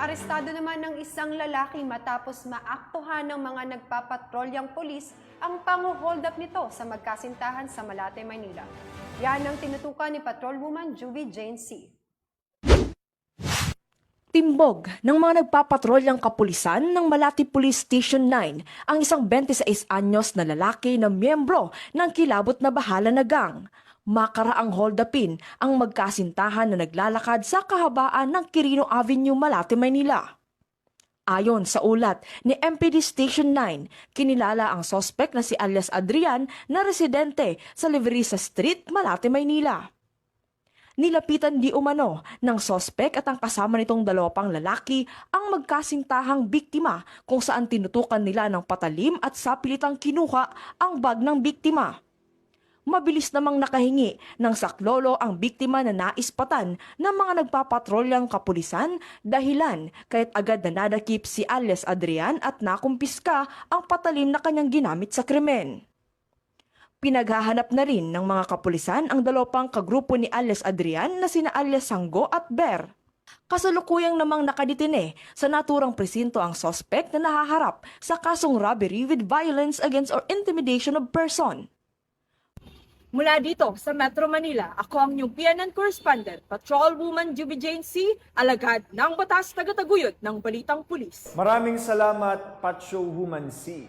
Arestado naman ng isang lalaki matapos maaktuhan ng mga nagpapatrolyang pulis ang pangu-hold up nito sa magkasintahan sa Malate, Maynila. Yan ang tinutukan ni Patrolwoman Juvie Jane C. Timbog ng mga nagpapatrolyang kapulisan ng Malate Police Station 9 ang isang 26 anyos na lalaki na miyembro ng kilabot na bahala na gang. Makaraang hold-upin ang magkasintahan na naglalakad sa kahabaan ng Quirino Avenue, Malate, Maynila. Ayon sa ulat ni MPD Station 9, kinilala ang sospek na si alias Adrian na residente sa Leverisa Street, Malate, Maynila. Nilapitan di umano ng sospek at ang kasama nitong dalawa pang lalaki ang magkasintahang biktima kung saan tinutukan nila ng patalim at sapilitang kinuha ang bag ng biktima. Mabilis namang nakahingi ng saklolo ang biktima na naispatan ng mga nagpapatrolyang kapulisan dahilan kahit agad na nadakip si alias Adrian at nakumpiska ang patalim na kanyang ginamit sa krimen. Pinaghahanap na rin ng mga kapulisan ang dalawang kagrupo ni alias Adrian na sina alias Sanggo at Ber. Kasalukuyang namang nakadetine sa naturang presinto ang sospek na nahaharap sa kasong robbery with violence against or intimidation of person. Mula dito sa Metro Manila, ako ang inyong PNN correspondent, Patrolwoman Juvie Jane C., alagad ng batas tagataguyod ng Balitang Pulis. Maraming salamat, Patrolwoman C.